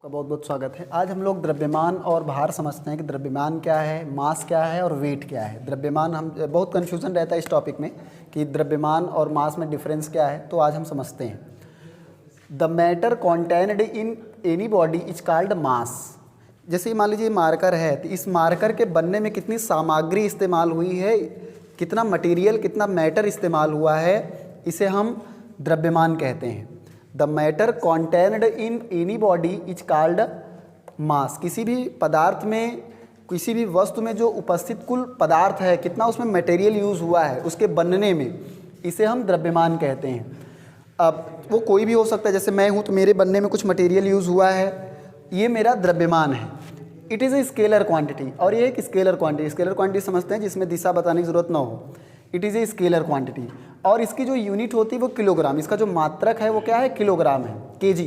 का बहुत बहुत स्वागत है। आज हम लोग द्रव्यमान और भार समझते हैं कि द्रव्यमान क्या है, मास क्या है और वेट क्या है। द्रव्यमान हम बहुत कन्फ्यूजन रहता है इस टॉपिक में कि द्रव्यमान और मास में डिफरेंस क्या है, तो आज हम समझते हैं। The matter contained in any body is called mass. जैसे मान लीजिए मार्कर है, तो इस मार्कर के बनने में कितनी सामग्री इस्तेमाल हुई है, कितना मटेरियल, कितना मैटर इस्तेमाल हुआ है, इसे हम द्रव्यमान कहते हैं। The matter contained in any body is called mass. किसी भी पदार्थ में, किसी भी वस्तु में जो उपस्थित कुल पदार्थ है, कितना उसमें मटेरियल यूज़ हुआ है उसके बनने में, इसे हम द्रव्यमान कहते हैं। अब वो कोई भी हो सकता है, जैसे मैं हूँ तो मेरे बनने में कुछ मटेरियल यूज़ हुआ है, ये मेरा द्रव्यमान है। It is a scalar quantity, और ये एक स्केलर क्वांटिटी। स्केलर क्वांटिटी समझते हैं जिसमें दिशा बताने की ज़रूरत ना हो। It is a scalar quantity, और इसकी जो यूनिट होती है वो किलोग्राम। इसका जो मात्रक है वो क्या है, किलोग्राम है, केजी।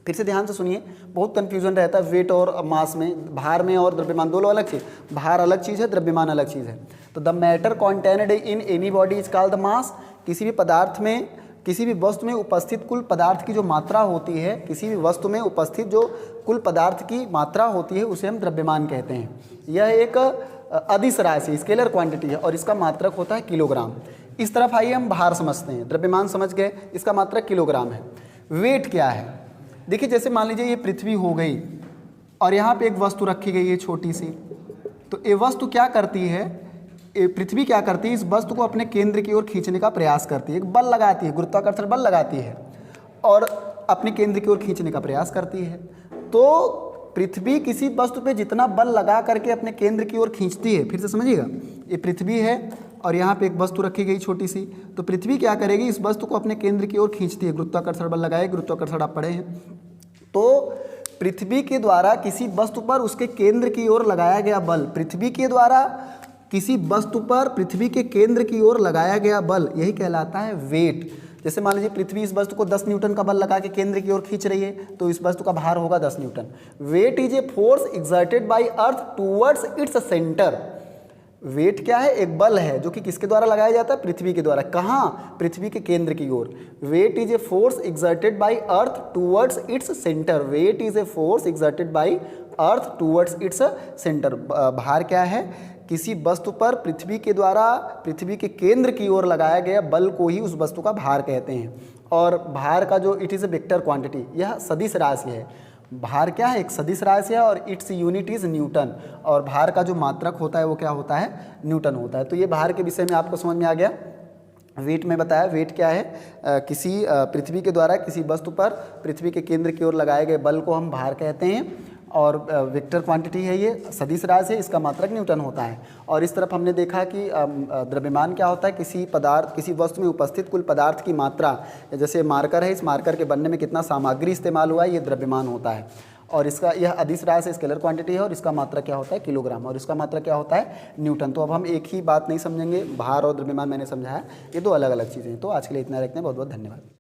फिर से ध्यान से सुनिए, बहुत कन्फ्यूजन रहता है वेट और मास में, भार में और द्रव्यमान दोनों अलग चीज़। भार अलग चीज़ है, द्रव्यमान अलग चीज़ है। तो the matter contained in any body is called the mass. किसी भी पदार्थ में, किसी भी वस्तु में उपस्थित कुल पदार्थ की जो मात्रा होती है, किसी भी वस्तु में उपस्थित जो कुल पदार्थ की मात्रा होती है, उसे हम द्रव्यमान कहते हैं। यह एक अदिश राशि, स्केलर क्वांटिटी है, और इसका मात्रक होता है किलोग्राम। इस तरफ आइए हम भार समझते हैं। द्रव्यमान समझ गए, इसका मात्रक किलोग्राम है। वेट क्या है, देखिए जैसे मान लीजिए ये पृथ्वी हो गई और यहाँ पे एक वस्तु रखी गई है छोटी सी, तो ये वस्तु क्या करती है, पृथ्वी क्या करती है, इस वस्तु को अपने केंद्र की ओर खींचने का प्रयास करती है। एक बल लगाती है, गुरुत्वाकर्षण बल लगाती है और अपने केंद्र की ओर खींचने का प्रयास करती है। तो पृथ्वी किसी वस्तु पे जितना बल लगा करके अपने केंद्र की ओर खींचती है, फिर से समझिएगा, ये पृथ्वी है और यहाँ पे एक वस्तु रखी गई छोटी सी, तो पृथ्वी क्या करेगी, इस वस्तु को अपने केंद्र की ओर खींचती है। गुरुत्वाकर्षण बल लगाए, गुरुत्वाकर्षण आप पढ़े हैं। तो पृथ्वी के द्वारा किसी वस्तु पर उसके केंद्र की ओर लगाया गया बल, पृथ्वी के द्वारा किसी वस्तु पर पृथ्वी के केंद्र की ओर लगाया गया बल, यही कहलाता है वेट। जैसे मान लीजिए पृथ्वी इस वस्तु को 10 न्यूटन का बल लगा के केंद्र की ओर खींच रही है, तो इस वस्तु का भार होगा 10 newton. Weight is a force exerted by earth towards its centre. Weight क्या है, एक बल है जो कि किसके द्वारा लगाया जाता है, पृथ्वी के द्वारा। कहाँ, पृथ्वी के केंद्र की ओर। Weight is a force exerted by earth towards its centre. Weight is a force exerted by earth towards its centre. भार क्या है, किसी वस्तु पर पृथ्वी के द्वारा पृथ्वी के केंद्र की ओर लगाया गया बल को ही उस वस्तु का भार कहते हैं। और भार का जो, it is a vector quantity, यह सदिश राशि है। भार क्या है, एक सदिश राशि है, और इट्स यूनिट इज़ न्यूटन। और भार का जो मात्रक होता है वो क्या होता है, न्यूटन होता है। तो ये भार के विषय में आपको समझ में आ गया। वेट में बताया, वेट क्या है, किसी पृथ्वी के द्वारा किसी वस्तु पर पृथ्वी के केंद्र की ओर लगाए गए बल को हम भार कहते हैं। और वेक्टर क्वांटिटी है, ये सदिश राशि है, इसका मात्रक न्यूटन होता है। और इस तरफ हमने देखा कि द्रव्यमान क्या होता है, किसी पदार्थ, किसी वस्तु में उपस्थित कुल पदार्थ की मात्रा। जैसे मार्कर है, इस मार्कर के बनने में कितना सामग्री इस्तेमाल हुआ है, ये द्रव्यमान होता है। और इसका, यह अदिश राशि स्केलर क्वांटिटी है, और इसका मात्रा क्या होता है, किलोग्राम, और इसका मात्रा क्या होता है, न्यूटन। तो अब हम एक ही बात नहीं समझेंगे, भार और द्रव्यमान मैंने समझाया, ये दो अलग अलग चीज़ें हैं। तो आज के लिए इतना रखते हैं, बहुत बहुत धन्यवाद।